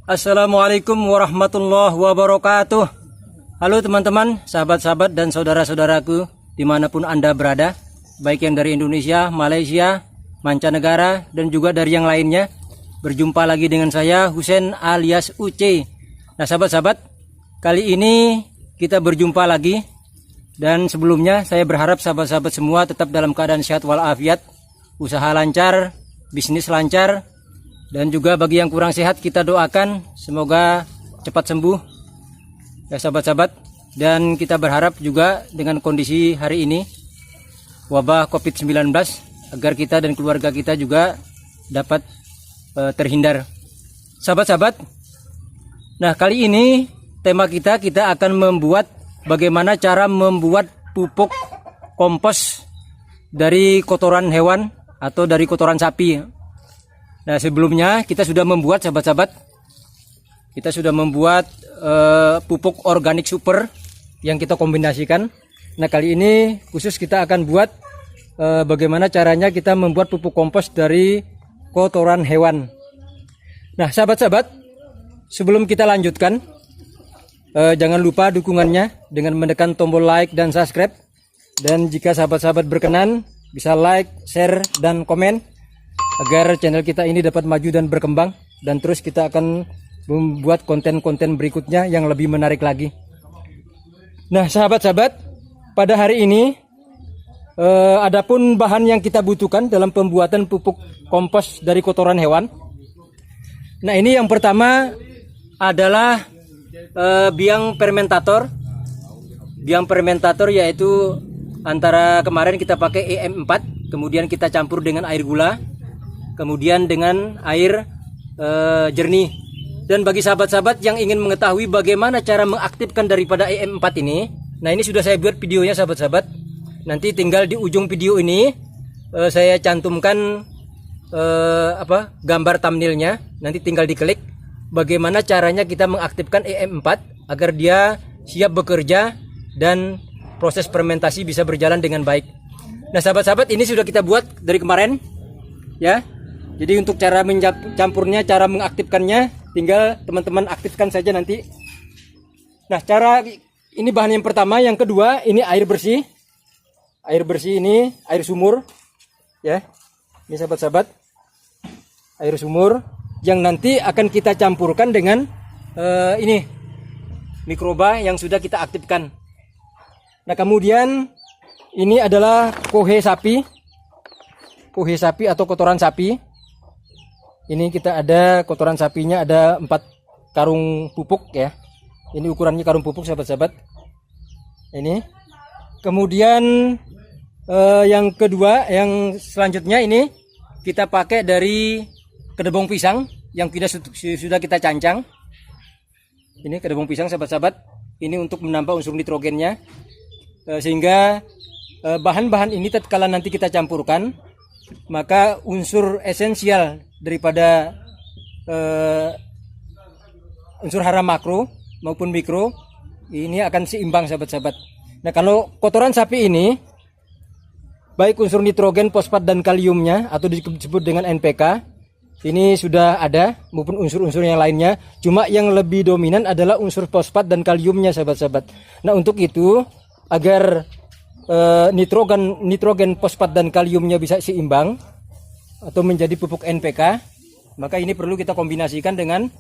Assalamualaikum warahmatullahi wabarakatuh. Halo teman-teman, sahabat-sahabat dan saudara-saudaraku dimanapun Anda berada, baik yang dari Indonesia, Malaysia, mancanegara, dan juga dari yang lainnya. Berjumpa lagi dengan saya Husein alias Uce. Nah sahabat-sahabat, kali ini kita berjumpa lagi. Dan sebelumnya saya berharap sahabat-sahabat semua tetap dalam keadaan sehat walafiat, usaha lancar, bisnis lancar. Dan juga bagi yang kurang sehat kita doakan semoga cepat sembuh ya sahabat-sahabat. Dan kita berharap juga dengan kondisi hari ini wabah COVID-19 agar kita dan keluarga kita juga dapat terhindar sahabat-sahabat. Nah kali ini tema kita akan membuat bagaimana cara membuat pupuk kompos dari kotoran hewan atau dari kotoran sapi. Nah sebelumnya kita sudah membuat sahabat-sahabat, kita sudah membuat pupuk organik super yang kita kombinasikan. Nah kali ini khusus kita akan buat bagaimana caranya kita membuat pupuk kompos dari kotoran hewan. Nah sahabat-sahabat, sebelum kita lanjutkan, jangan lupa dukungannya dengan menekan tombol like dan subscribe. Dan jika sahabat-sahabat berkenan bisa like, share, dan komen agar channel kita ini dapat maju dan berkembang, dan terus kita akan membuat konten-konten berikutnya yang lebih menarik lagi. Nah sahabat-sahabat, pada hari ini adapun bahan yang kita butuhkan dalam pembuatan pupuk kompos dari kotoran hewan. Nah ini yang pertama adalah biang fermentator. Biang fermentator yaitu antara kemarin kita pakai EM4, kemudian kita campur dengan air gula, kemudian dengan air jernih. Dan bagi sahabat-sahabat yang ingin mengetahui bagaimana cara mengaktifkan daripada EM4 ini, nah ini sudah saya buat videonya sahabat-sahabat. Nanti tinggal di ujung video ini saya cantumkan gambar thumbnailnya. Nanti tinggal diklik bagaimana caranya kita mengaktifkan EM4 agar dia siap bekerja dan proses fermentasi bisa berjalan dengan baik. Nah sahabat-sahabat, ini sudah kita buat dari kemarin ya. Jadi untuk cara mencampurnya, cara mengaktifkannya, tinggal teman-teman aktifkan saja nanti. Nah cara ini bahan yang pertama. Yang kedua ini air bersih. Air bersih ini air sumur ya. Ini sahabat-sahabat, air sumur yang nanti akan kita campurkan dengan ini mikroba yang sudah kita aktifkan. Nah kemudian ini adalah kohe sapi. Kohe sapi atau kotoran sapi. Ini kita ada kotoran sapinya, ada 4 karung pupuk ya. Ini ukurannya karung pupuk sahabat-sahabat. Ini. Kemudian yang kedua, yang selanjutnya ini kita pakai dari kedebong pisang yang sudah kita cancang. Ini kedebong pisang sahabat-sahabat. Ini untuk menambah unsur nitrogennya. Sehingga bahan-bahan ini tatkala nanti kita campurkan, maka unsur esensial daripada unsur hara makro maupun mikro ini akan seimbang sahabat-sahabat. Nah kalau kotoran sapi ini baik unsur nitrogen, fosfat, dan kaliumnya atau disebut dengan NPK ini sudah ada, maupun unsur-unsur yang lainnya. Cuma yang lebih dominan adalah unsur fosfat dan kaliumnya sahabat-sahabat. Nah untuk itu agar nitrogen, fosfat, dan kaliumnya bisa seimbang atau menjadi pupuk NPK, maka ini perlu kita kombinasikan dengan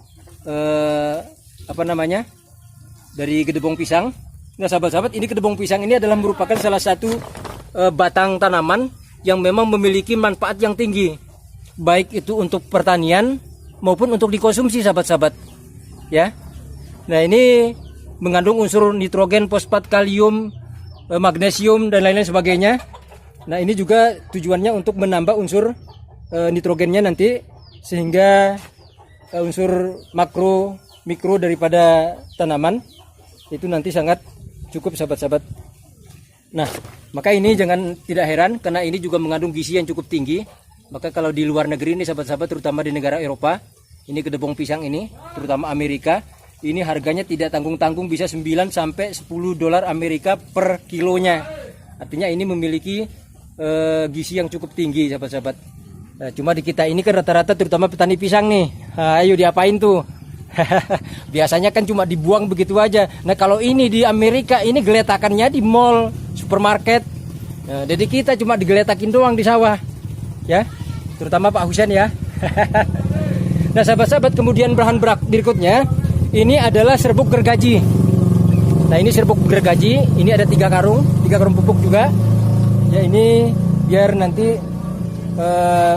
dari gedebong pisang. Nah sahabat-sahabat, ini gedebong pisang ini adalah merupakan salah satu batang tanaman yang memang memiliki manfaat yang tinggi, baik itu untuk pertanian maupun untuk dikonsumsi sahabat-sahabat ya. Nah ini mengandung unsur nitrogen, fosfat, kalium, magnesium, dan lain-lain sebagainya. Nah ini juga tujuannya untuk menambah unsur nitrogennya nanti, sehingga unsur makro, mikro daripada tanaman itu nanti sangat cukup sahabat-sahabat. Nah maka ini jangan tidak heran karena ini juga mengandung gizi yang cukup tinggi. Maka kalau di luar negeri ini sahabat-sahabat, terutama di negara Eropa, ini kedebong pisang ini, terutama Amerika, ini harganya tidak tanggung-tanggung, bisa 9 sampai 10 dolar Amerika per kilonya. Artinya ini memiliki gizi yang cukup tinggi sahabat-sahabat. Nah, cuma di kita ini kan rata-rata terutama petani pisang nih. Nah, ayo diapain tuh? Biasanya kan cuma dibuang begitu aja. Nah kalau ini di Amerika ini geletakannya di mall, supermarket. Nah, jadi kita cuma digeletakin doang di sawah, ya, terutama Pak Husen ya. Nah sahabat-sahabat, kemudian bahan berikutnya ini adalah serbuk gergaji. Nah ini serbuk gergaji, ini ada 3 karung pupuk juga. Ya ini biar nanti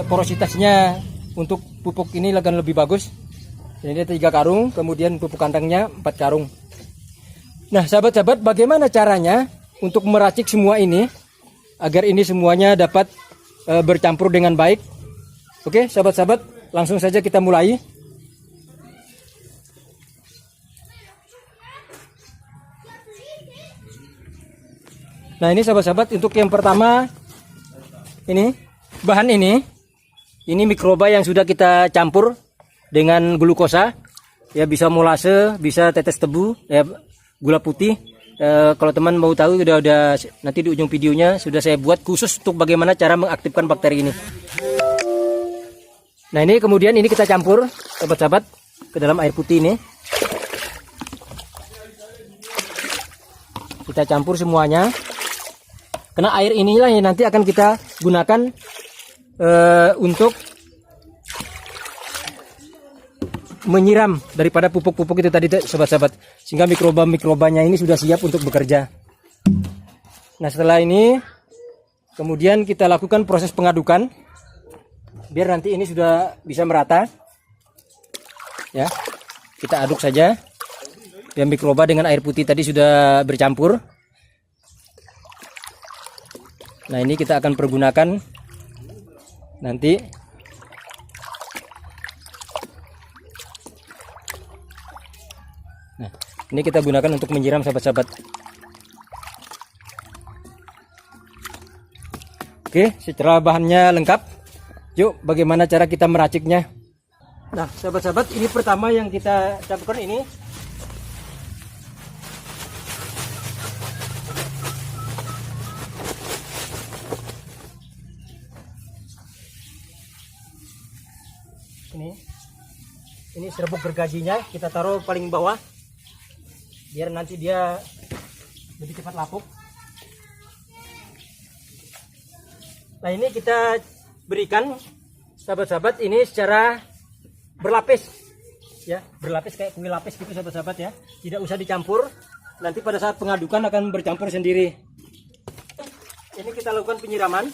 porositasnya untuk pupuk ini akan lebih bagus. Ini 3 karung, kemudian pupuk kandangnya 4 karung. Nah sahabat-sahabat, bagaimana caranya untuk meracik semua ini agar ini semuanya dapat bercampur dengan baik? Oke sahabat-sahabat, langsung saja kita mulai. Nah ini sahabat-sahabat, untuk yang pertama ini bahan ini mikroba yang sudah kita campur dengan glukosa, ya, bisa molase, bisa tetes tebu, ya, gula putih. Kalau teman mau tahu udah nanti di ujung videonya sudah saya buat khusus untuk bagaimana cara mengaktifkan bakteri ini. Nah ini kemudian ini kita campur sahabat-sahabat ke dalam air putih ini. Kita campur semuanya. Karena air inilah yang nanti akan kita gunakan untuk menyiram daripada pupuk-pupuk itu tadi sahabat-sahabat, sehingga mikroba-mikrobanya ini sudah siap untuk bekerja. Nah setelah ini kemudian kita lakukan proses pengadukan biar nanti ini sudah bisa merata, ya, kita aduk saja biar mikroba dengan air putih tadi sudah bercampur. Nah ini kita akan pergunakan nanti. Nah ini kita gunakan untuk menyiram sahabat-sahabat. Oke, setelah bahannya lengkap, yuk bagaimana cara kita meraciknya. Nah sahabat-sahabat, ini pertama yang kita campurkan ini. Ini serbuk gergajinya kita taruh paling bawah biar nanti dia lebih cepat lapuk. Nah ini kita berikan sahabat-sahabat ini secara berlapis, ya, berlapis kayak kue lapis gitu sahabat-sahabat, ya, tidak usah dicampur, nanti pada saat pengadukan akan bercampur sendiri. Ini kita lakukan penyiraman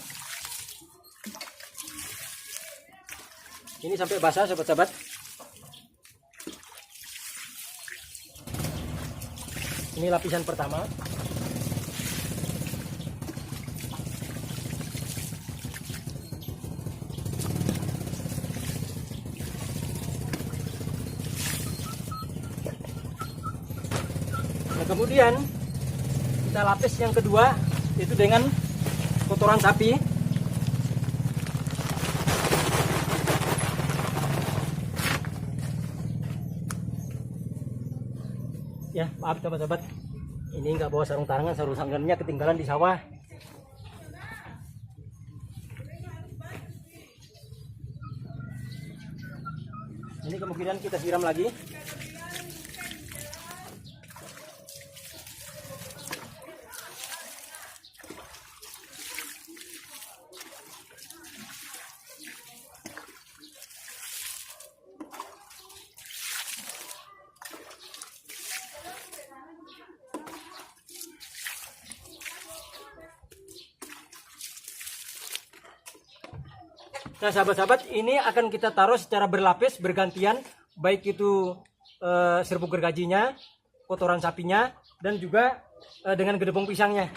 ini sampai basah sahabat-sahabat. Ini lapisan pertama. Nah, kemudian kita lapis yang kedua itu dengan kotoran sapi. Ya maaf sahabat-sahabat, ini nggak bawa sarung tangan, sarung tangannya ketinggalan di sawah. Ini kemungkinan kita siram lagi. Nah sahabat-sahabat, ini akan kita taruh secara berlapis bergantian, baik itu serbuk gergajinya, kotoran sapinya, dan juga dengan gedebong pisangnya.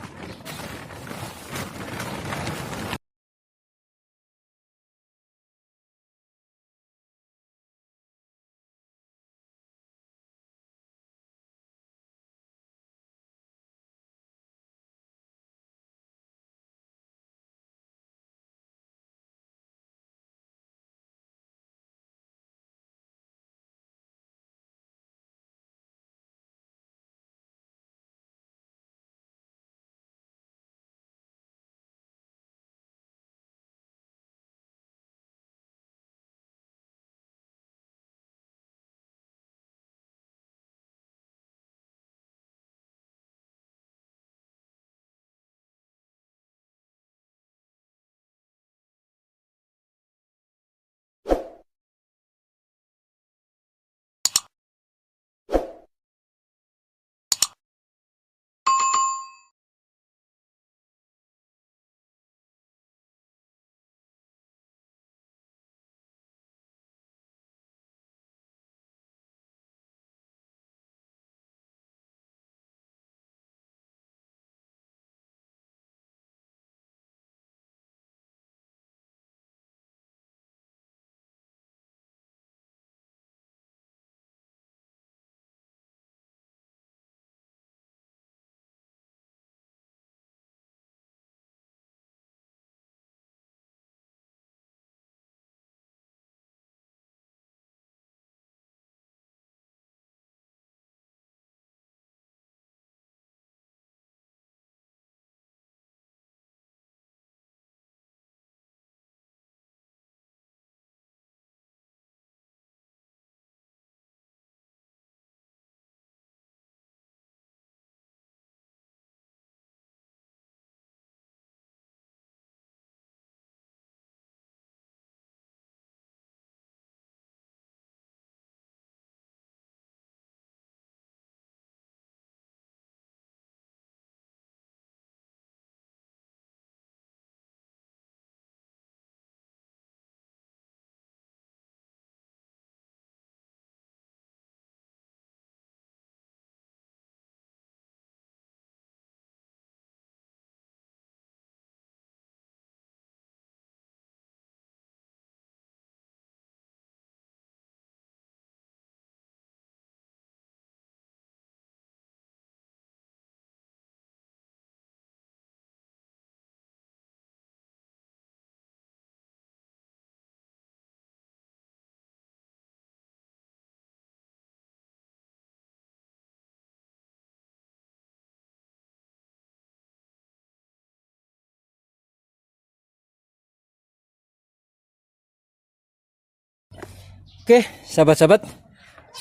Oke, sahabat-sahabat,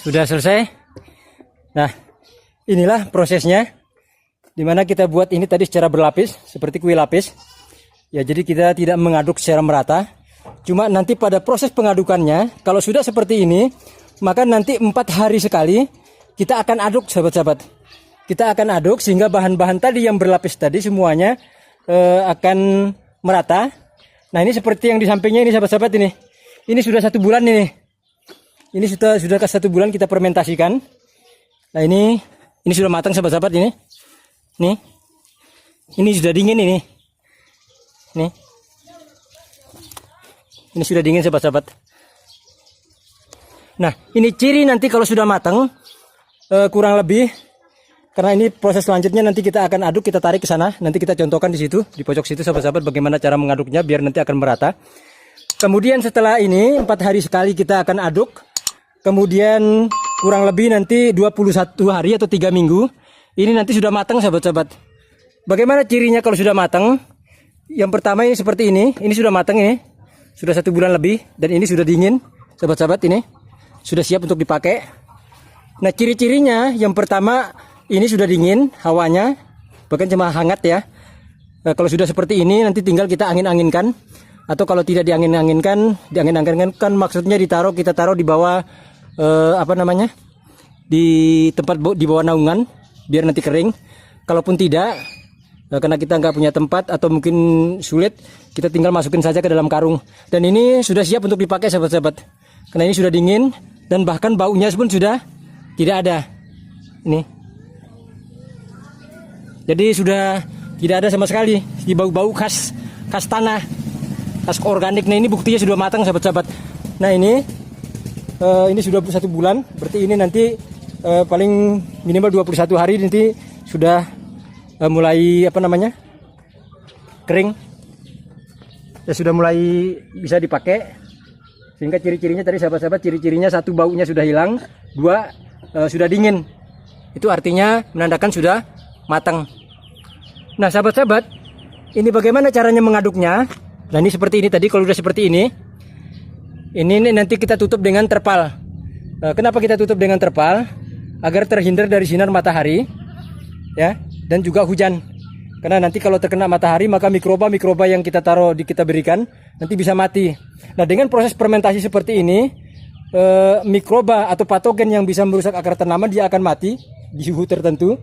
sudah selesai. Nah, inilah prosesnya. Dimana kita buat ini tadi secara berlapis, seperti kue lapis. Ya, jadi kita tidak mengaduk secara merata. Cuma nanti pada proses pengadukannya, kalau sudah seperti ini, maka nanti 4 hari sekali kita akan aduk, sahabat-sahabat. Kita akan aduk sehingga bahan-bahan tadi yang berlapis tadi semuanya akan merata. Nah, ini seperti yang di sampingnya ini, sahabat-sahabat, ini. Ini sudah 1 bulan ini. Ini sudah ke 1 bulan kita fermentasikan. Nah, ini sudah matang, sahabat-sahabat, ini. Nih. Ini sudah dingin ini. Nih. Ini sudah dingin, sahabat-sahabat. Nah, ini ciri nanti kalau sudah matang, kurang lebih, karena ini proses selanjutnya nanti kita akan aduk, kita tarik ke sana. Nanti kita contohkan di situ, di pojok situ, sahabat-sahabat, bagaimana cara mengaduknya biar nanti akan merata. Kemudian setelah ini 4 hari sekali kita akan aduk. Kemudian kurang lebih nanti 21 hari atau 3 minggu. Ini nanti sudah matang, sahabat-sahabat. Bagaimana cirinya kalau sudah matang? Yang pertama ini seperti ini sudah matang ini. Sudah 1 bulan lebih dan ini sudah dingin, sahabat-sahabat, ini. Sudah siap untuk dipakai. Nah, ciri-cirinya yang pertama ini sudah dingin hawanya, bahkan cuma hangat ya. Nah, kalau sudah seperti ini nanti tinggal kita angin-anginkan, atau kalau tidak diangin-anginkan kan maksudnya kita taruh di bawah di tempat di bawah naungan biar nanti kering. Kalaupun tidak, karena kita nggak punya tempat atau mungkin sulit, kita tinggal masukin saja ke dalam karung. Dan ini sudah siap untuk dipakai, sahabat-sahabat, karena ini sudah dingin dan bahkan baunya pun sudah tidak ada. Ini jadi sudah tidak ada sama sekali di bau-bau khas tanah, khas organik. Nah, ini buktinya sudah matang, sahabat-sahabat. Nah, ini sudah 1 bulan, berarti ini nanti paling minimal 21 hari nanti sudah mulai kering. Ya, sudah mulai bisa dipakai. Sehingga ciri-cirinya tadi, sahabat-sahabat, ciri-cirinya 1, baunya sudah hilang, 2, sudah dingin. Itu artinya menandakan sudah matang. Nah, sahabat-sahabat, ini bagaimana caranya mengaduknya? Nah, ini seperti ini tadi. Kalau sudah seperti ini nanti kita tutup dengan terpal. Kenapa kita tutup dengan terpal? Agar terhindar dari sinar matahari, ya, dan juga hujan. Karena nanti kalau terkena matahari maka mikroba yang kita berikan nanti bisa mati. Nah, dengan proses fermentasi seperti ini, mikroba atau patogen yang bisa merusak akar tanaman dia akan mati di suhu tertentu.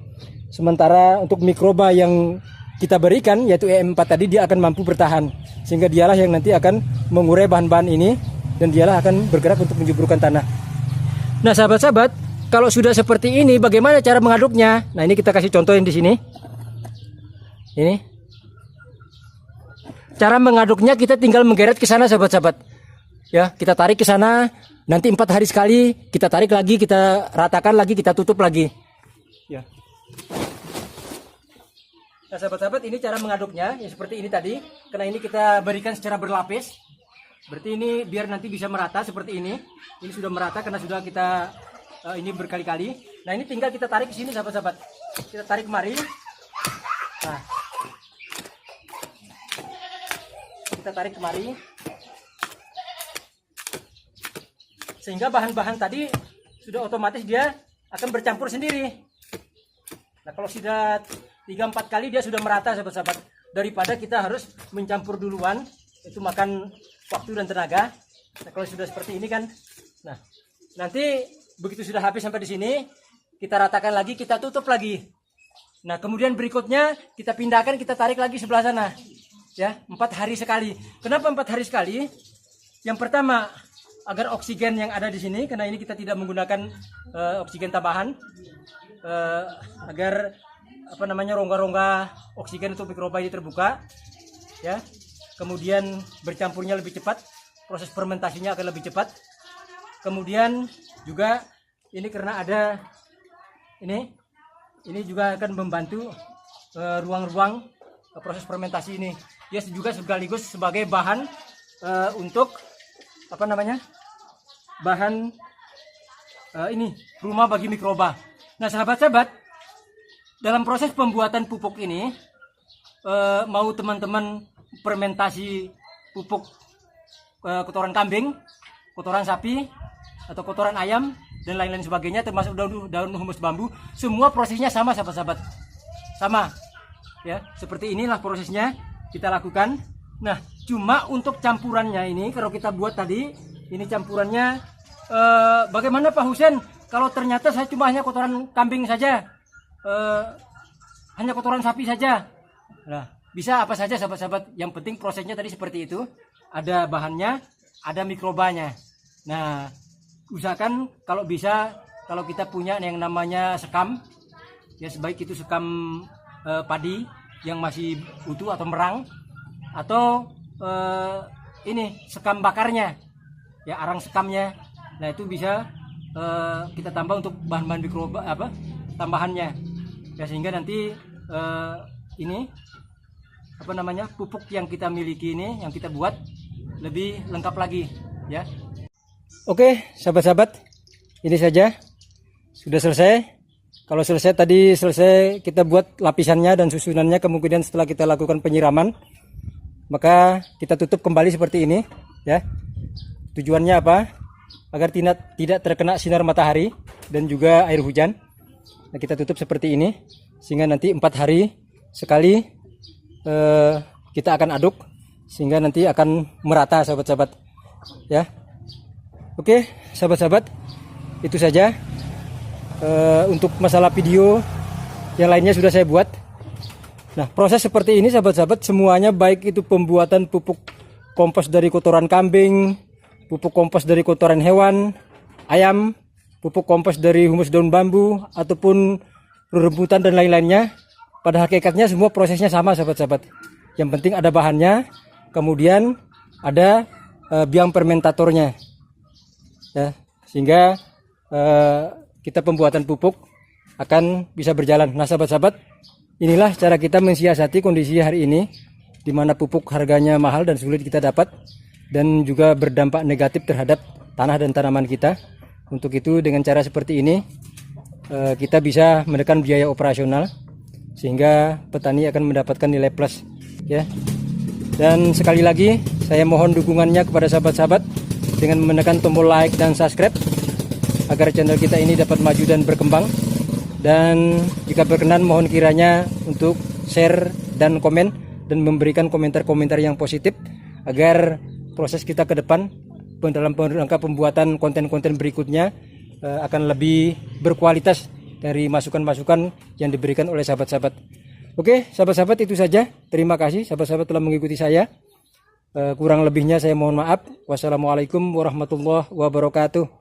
Sementara untuk mikroba yang kita berikan yaitu EM4 tadi, dia akan mampu bertahan, sehingga dialah yang nanti akan mengurai bahan-bahan ini dan dialah akan bergerak untuk menjuburkan tanah. Nah, sahabat-sahabat, kalau sudah seperti ini bagaimana cara mengaduknya? Nah, ini kita kasih contohin di sini. Ini cara mengaduknya, kita tinggal menggeret ke sana, sahabat-sahabat. Ya, kita tarik ke sana, nanti 4 hari sekali kita tarik lagi, kita ratakan lagi, kita tutup lagi. Ya. Nah, sahabat-sahabat, ini cara mengaduknya ya seperti ini tadi. Karena ini kita berikan secara berlapis. Berarti ini biar nanti bisa merata seperti ini. Ini sudah merata karena sudah kita ini berkali-kali. Nah, ini tinggal kita tarik ke sini, sahabat-sahabat. Kita tarik kemari. Nah, kita tarik kemari. Sehingga bahan-bahan tadi sudah otomatis dia akan bercampur sendiri. Nah, kalau sudah 3-4 kali dia sudah merata, sahabat-sahabat. Daripada kita harus mencampur duluan, itu makan waktu dan tenaga. Nah, kalau sudah seperti ini kan, nah nanti begitu sudah habis sampai di sini, kita ratakan lagi, kita tutup lagi. Nah, kemudian berikutnya kita pindahkan, kita tarik lagi sebelah sana. Ya, 4 hari sekali. Kenapa 4 hari sekali? Yang pertama, agar oksigen yang ada di sini, karena ini kita tidak menggunakan oksigen tambahan, agar rongga-rongga oksigen untuk mikroba ini terbuka. Ya. Kemudian bercampurnya lebih cepat, proses fermentasinya akan lebih cepat. Kemudian juga ini karena ada ini juga akan membantu ruang-ruang proses fermentasi ini. Ya, juga sekaligus sebagai bahan untuk bahan rumah bagi mikroba. Nah, sahabat-sahabat, dalam proses pembuatan pupuk ini, mau teman-teman fermentasi pupuk kotoran kambing, kotoran sapi, atau kotoran ayam dan lain-lain sebagainya, termasuk daun humus bambu, semua prosesnya sama sahabat-sahabat, sama ya. Seperti inilah prosesnya kita lakukan. Nah, cuma untuk campurannya ini, kalau kita buat tadi ini campurannya, bagaimana Pak Husen kalau ternyata saya cuma hanya kotoran kambing saja, hanya kotoran sapi saja? Nah, bisa apa saja sahabat-sahabat, yang penting prosesnya tadi seperti itu, ada bahannya, ada mikrobanya. Nah, usahakan kalau bisa, kalau kita punya yang namanya sekam, ya sebaik itu sekam padi yang masih utuh atau merang, atau ini sekam bakarnya, ya arang sekamnya. Nah, itu bisa kita tambah untuk bahan-bahan mikroba tambahannya, ya, sehingga nanti ini pupuk yang kita miliki ini, yang kita buat lebih lengkap lagi ya. Oke sahabat-sahabat, ini saja sudah selesai. Kalau selesai tadi, selesai kita buat lapisannya dan susunannya. Kemudian setelah kita lakukan penyiraman, maka kita tutup kembali seperti ini ya. Tujuannya apa? Agar tidak terkena sinar matahari dan juga air hujan. Nah, kita tutup seperti ini sehingga nanti 4 hari sekali kita akan aduk sehingga nanti akan merata sahabat-sahabat ya. Oke sahabat-sahabat, itu saja untuk masalah video. Yang lainnya sudah saya buat. Nah, proses seperti ini sahabat-sahabat, semuanya baik itu pembuatan pupuk kompos dari kotoran kambing, pupuk kompos dari kotoran hewan, ayam, pupuk kompos dari humus daun bambu, ataupun rerumputan dan lain-lainnya, pada hakikatnya semua prosesnya sama sahabat-sahabat. Yang penting ada bahannya, kemudian ada biang fermentatornya ya, sehingga kita pembuatan pupuk akan bisa berjalan. Nah sahabat-sahabat, inilah cara kita mensiasati kondisi hari ini, di mana pupuk harganya mahal dan sulit kita dapat, dan juga berdampak negatif terhadap tanah dan tanaman kita. Untuk itu dengan cara seperti ini kita bisa menekan biaya operasional, sehingga petani akan mendapatkan nilai plus ya. Dan sekali lagi saya mohon dukungannya kepada sahabat-sahabat dengan menekan tombol like dan subscribe agar channel kita ini dapat maju dan berkembang. Dan jika berkenan, mohon kiranya untuk share dan komen dan memberikan komentar-komentar yang positif agar proses kita ke depan dalam rangka pembuatan konten-konten berikutnya akan lebih berkualitas dari masukan-masukan yang diberikan oleh sahabat-sahabat. Oke sahabat-sahabat, itu saja. Terima kasih sahabat-sahabat telah mengikuti saya. Kurang lebihnya saya mohon maaf. Wassalamualaikum warahmatullahi wabarakatuh.